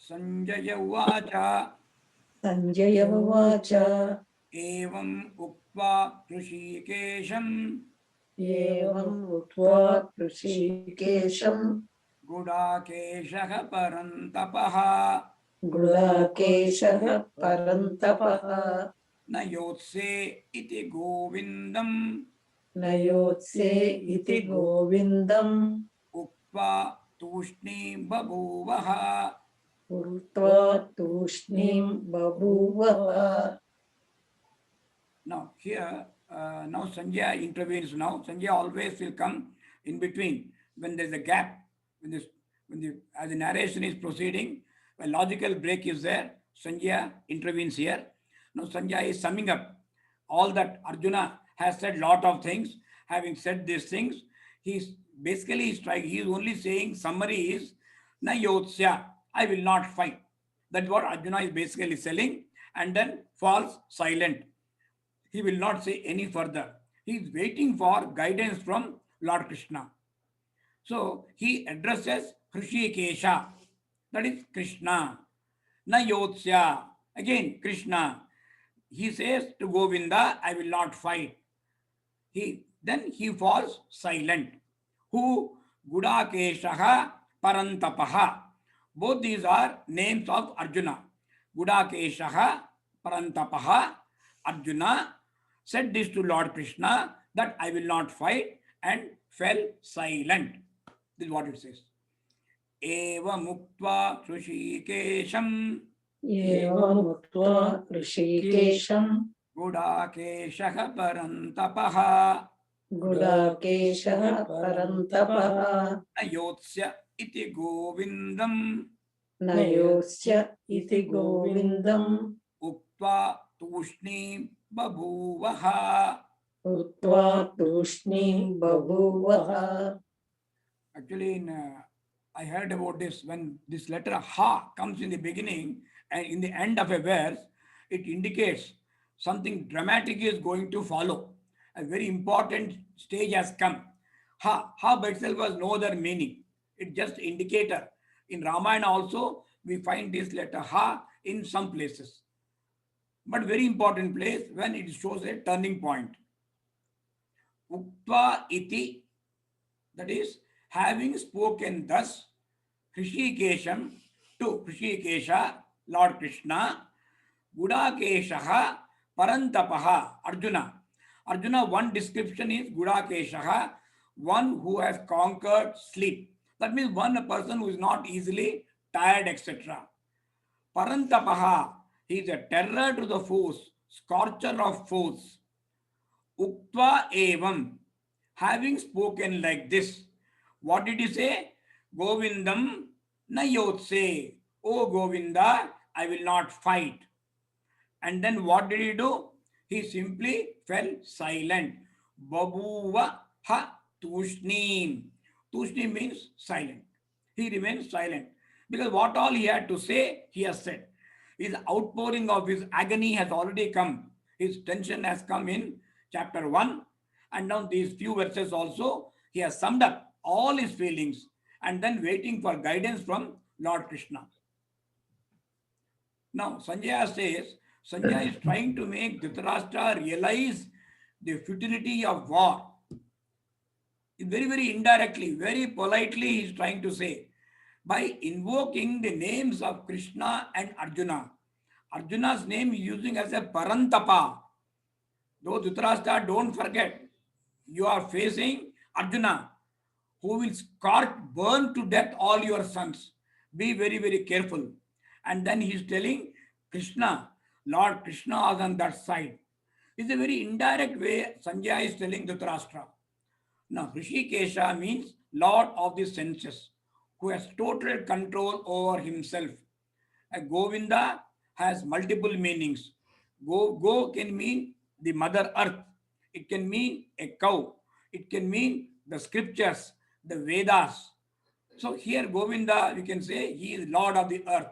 Sanjaya Uvacha. Sanjaya Uvacha. Evam Ukva Hrishikesham Evam Uttva Hrishikesham Gudakeshaha Parantapaha Gudakeshaha Parantapaha Nayotse iti Govindam Nayotse iti Govindam Ukva Tushni Babuvaha. Urtva Tushnim Babuvaha. Now here, now Sanjay intervenes now. Sanjay always will come in between when there's a gap, when this, as the narration is proceeding, a logical break is there. Sanjay intervenes here. Now Sanjay is summing up all that Arjuna has said lot of things. Having said these things, he's basically he is only saying summary is na yotsya, I will not fight. That's what Arjuna is basically selling, and then falls silent. He will not say any further. He is waiting for guidance from Lord Krishna. So he addresses Hrishikesha, that is Krishna. Na Yotsya, again Krishna. He says to Govinda, I will not fight. Then he falls silent. Who? Gudakeshaha Parantapaha. Both these are names of Arjuna. Gudakeshaha Parantapaha. Arjuna said this to Lord Krishna that I will not fight and fell silent. This is what it says. Eva muktva Hrishikesham Evam Uttva Hrishikesham Gudakeshaha Parantapaha Gudakeshaha Parantapaha Ayotsya iti Govindam Nayosya iti Govindam Uktva Tushni Babuvaha. Uttva Tushni Babuvaha. Actually, I heard about this when this letter Ha comes in the beginning and in the end of a verse, it indicates something dramatic is going to follow. A very important stage has come. Ha by itself has no other meaning. It's just indicator. In Ramayana also, we find this letter Ha in some places. But very important place when it shows a turning point. Uktva iti, that is, having spoken thus, Hrishikesham to Hrishikesha, Lord Krishna, Gudakeshaha Parantapaha, Arjuna. Arjuna, one description is Gudakeshaha, one who has conquered sleep. That means one person who is not easily tired, etc. Parantapaha, he is a terror to the foes, scorcher of foes. Uktva evam, having spoken like this, what did he say? Govindam nayotse, O Govinda, I will not fight. And then what did he do? He simply fell silent. Babuva ha tushnim. Tushnim means silent. He remains silent. Because what all he had to say, he has said. His outpouring of his agony has already come. His tension has come in chapter 1. And now these few verses also, he has summed up all his feelings and then waiting for guidance from Lord Krishna. Now, Sanjaya says, Sanjaya is trying to make Dhritarashtra realize the futility of war. Very, very indirectly, very politely, he is trying to say, by invoking the names of Krishna and Arjuna. Arjuna's name is using as a Parantapa. Though Dhritarashtra, don't forget, you are facing Arjuna, who will scorch, burn to death all your sons. Be very, very careful. And then he is telling Krishna, Lord Krishna is on that side. It's a very indirect way Sanjaya is telling Dhritarashtra. Now, Hrishikesha means Lord of the senses, who has total control over himself. A Govinda has multiple meanings. Go can mean the mother earth. It can mean a cow. It can mean the scriptures, the Vedas. So here Govinda, we can say he is Lord of the earth.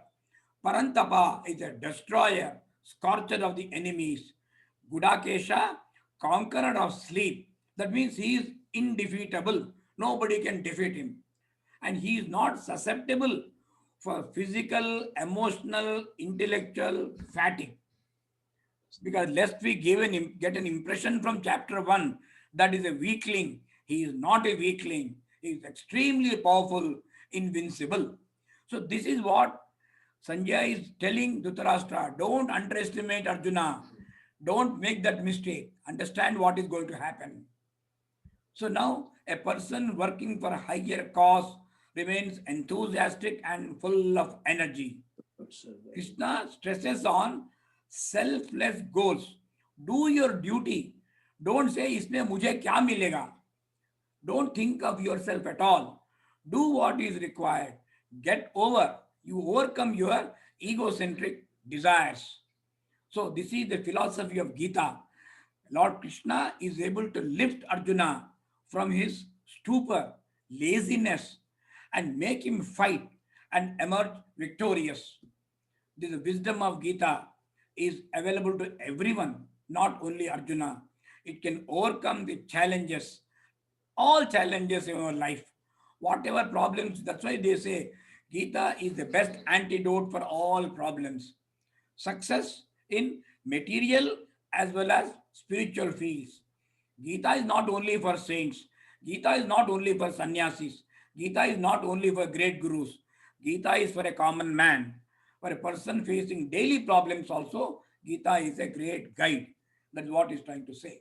Parantapa is a destroyer, scorcher of the enemies. Gudakesha, conqueror of sleep. That means he is indefeatable. Nobody can defeat him. And he is not susceptible for physical, emotional, intellectual fatigue. Because lest we get an impression from chapter 1 that is a weakling, he is not a weakling. He is extremely powerful, invincible. So this is what Sanjay is telling Dhritarashtra. Don't underestimate Arjuna. Don't make that mistake. Understand what is going to happen. So now a person working for a higher cause remains enthusiastic and full of energy. Krishna stresses on selfless goals. Do your duty. Don't say इसमें मुझे क्या मिलेगा. Don't think of yourself at all. Do what is required. Get over. You overcome your egocentric desires. So this is the philosophy of Gita. Lord Krishna is able to lift Arjuna from his stupor, laziness, and make him fight and emerge victorious. This wisdom of Gita is available to everyone, not only Arjuna. It can overcome the challenges, all challenges in our life, whatever problems. That's why they say Gita is the best antidote for all problems. Success in material as well as spiritual fields. Gita is not only for saints. Gita is not only for sannyasis. Gita is not only for great gurus. Gita is for a common man. For a person facing daily problems also, Gita is a great guide. That's what he's trying to say.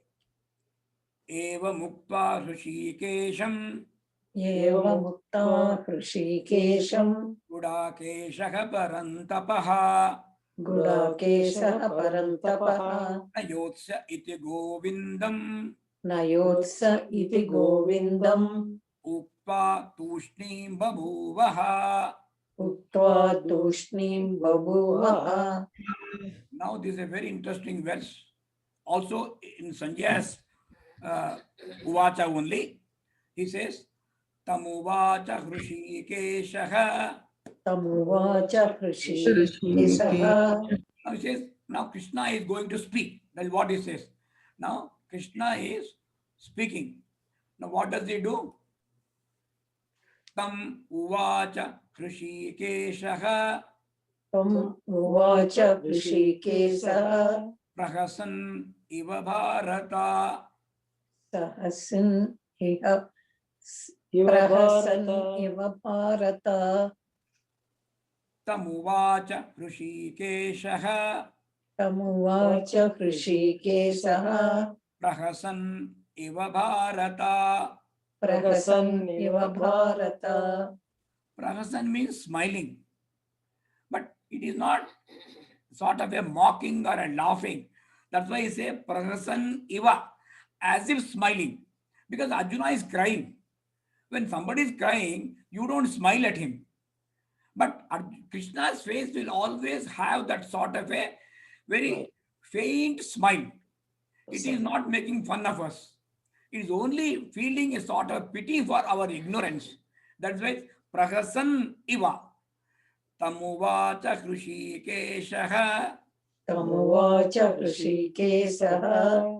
Eva mukta ऋषिकेशं एवमुक्ता हृषीकेशं गुडाकेशः परन्तपः गुडाकेशः परन्तपः न योत्स्य इति गोविन्दम् न योत्स इति गोविन्दम् उक्त्वा तूष्णीं बभूवः. उक्त्वा तूष्णीं बभूवः. Now this is a very interesting verse. Also in Sanjay's Uvacha only, he says, Tamuvacha Hrishikeshaha. तमुवाच हृषीकेशः. Now he says, now Krishna is going to speak. That's what he says. Now Krishna is speaking. Now what does he do? Tam uvacha Hrishikeshaha तम् उवाच हृषीकेशः prahasan iva bharata. सहसन् इह प्रहसन् इव Bharat. Tamuvacha Hrishikeshaha तमुवाच हृषीकेशः prahasan iva bharata. प्रहसन् इव Bharat. Prahasan means smiling. But it is not sort of a mocking or a laughing. That's why he say prahasan iva, as if smiling. Because Arjuna is crying. When somebody is crying, you don't smile at him. But Krishna's face will always have that sort of a very faint smile. It is not making fun of us. It is only feeling a sort of pity for our ignorance. That's why prahasan iva. Tamuvacha Hrishikeshaha तमुवाच हृषीकेशः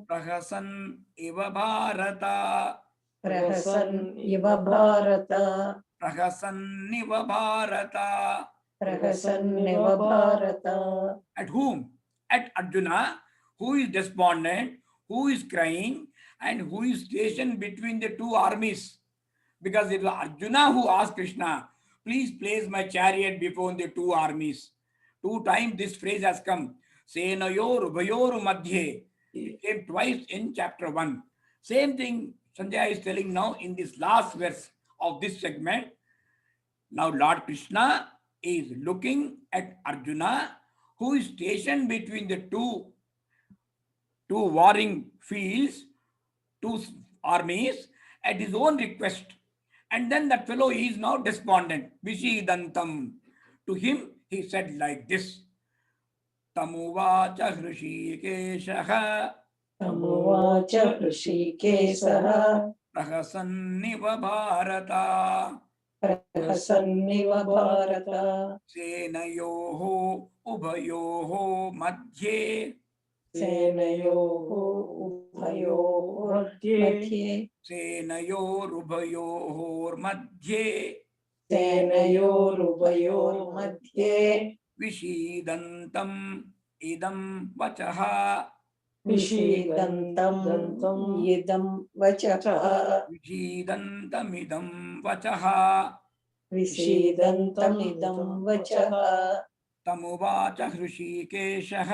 prahasan iva bharata. प्रहसन् इव Bharat. Prahasan iva bharata. प्रहसन् इव Bharat. At whom? At Arjuna, who is despondent, who is crying, and who is stationed between the two armies. Because it was Arjuna who asked Krishna, please place my chariot before the two armies. 2 times this phrase has come. Senayor Ubhayor Madhye. It came twice in chapter 1. Same thing Sanjay is telling now in this last verse of this segment. Now Lord Krishna is looking at Arjuna, who is stationed between the two warring fields, two armies, at his own request. And then that fellow is now despondent. Vishidantam. To him, he said like this. Tamuvacha Hrishikeshaha तमुवाच हृषीकेशः prahasanniva bharata. प्रहसन् इव Bharat. Senayoho ubhayoho madhye. सेनयोः उभयोः मध्ये. Senayor ubhayohor madhye. सेनयोरुभयोर्मध्ये विषीदन्तम् इदं वचः विषीदन्तम् इदं वचः विषीदन्तमिदं वचः विषीदन्तमिदं वचः तमुवाच हृषीकेशः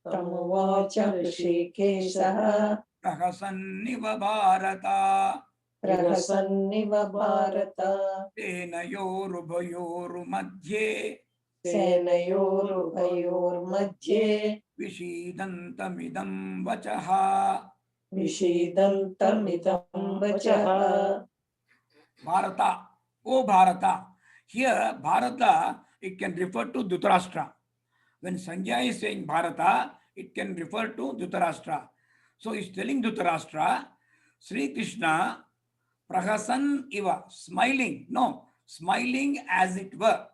तमुवाच ऋषिकेशः प्रहसन्निव भारत प्रहसन्निव भारत सेनयोरुभयोर्मध्ये सेनयोरुभयोर्मध्ये विषीदन्तमिदं वचः विषीदन्तमिदं वचः Bharata. Oh Bharata. Here, Bharata, it can refer to Dhritarashtra. When Sanjay is saying Bharata, it can refer to Dhritarashtra. So he's telling Dhritarashtra, Sri Krishna, Prahasan iva, smiling. No, smiling as it were.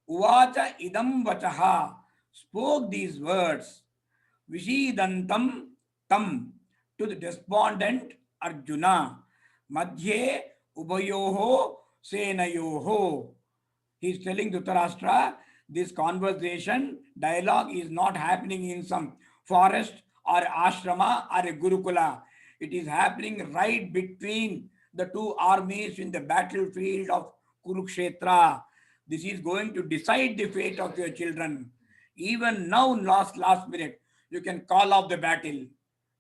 Uvacha idam vachaha, spoke these words. Vishidantam tam, to the despondent Arjuna. Madhye ubayoho senayoho. He is telling Dhritarashtra, this conversation, dialogue is not happening in some forest or ashrama or a gurukula. It is happening right between the two armies in the battlefield of Kurukshetra. This is going to decide the fate of your children. Even now, last minute, you can call off the battle.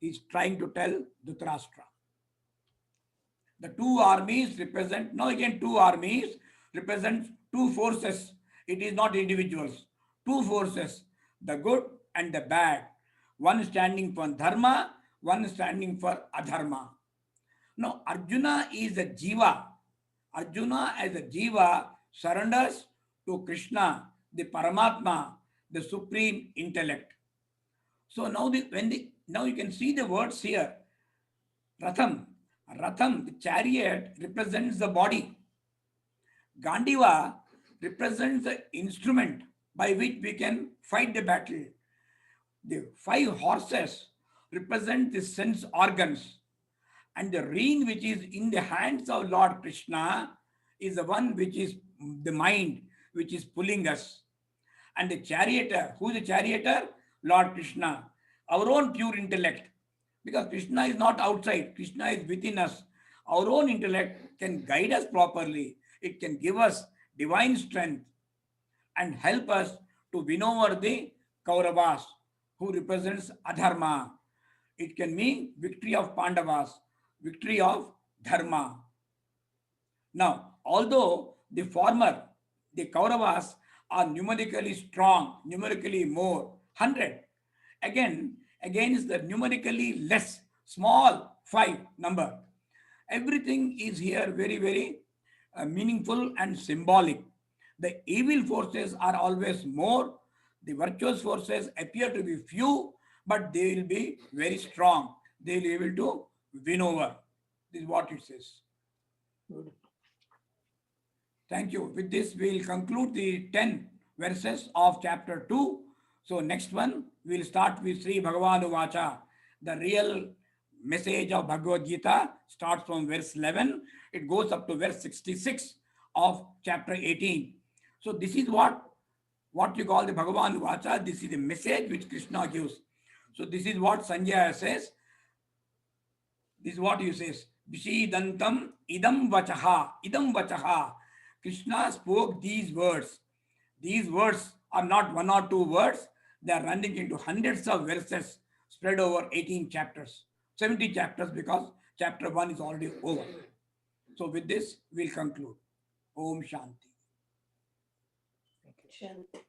He's trying to tell Dhritarashtra. The two armies represent, now again two armies represent two forces. It is not individuals. Two forces, the good and the bad. One standing for dharma, one standing for adharma. Now Arjuna is a jiva. Arjuna as a jiva surrenders to Krishna, the Paramatma, the supreme intellect. So now now you can see the words here. Ratham. Ratham, the chariot, represents the body. Gandiva represents the instrument by which we can fight the battle. The five horses represent the sense organs. And the ring which is in the hands of Lord Krishna is the one which is the mind, which is pulling us. And the charioteer, who is the charioteer? Lord Krishna, our own pure intellect. Because Krishna is not outside, Krishna is within us. Our own intellect can guide us properly. It can give us divine strength and help us to win over the Kauravas, who represents Adharma. It can mean victory of Pandavas, victory of Dharma. Now, although the former, the Kauravas, are numerically strong, numerically more, 100, again, against the numerically less, small 5 number. Everything is here very meaningful and symbolic. The evil forces are always more. The virtuous forces appear to be few, but they will be very strong. They will be able to win over. This is what it says. Thank you. With this, we will conclude the 10 verses of chapter 2. So next one, we will start with Sri Bhagavan Vacha. The real message of Bhagavad Gita starts from verse 11. It goes up to verse 66 of chapter 18. So this is what you call the Bhagavan Vacha. This is the message which Krishna gives. So this is what Sanjaya says. This is what he says. Vishidantam idam vachaha. Idam vachaha. Krishna spoke these words. These words are not one or two words. They are running into hundreds of verses spread over 18 chapters. 70 chapters because chapter 1 is already over. So with this, we'll conclude. Om Shanti. Shanti.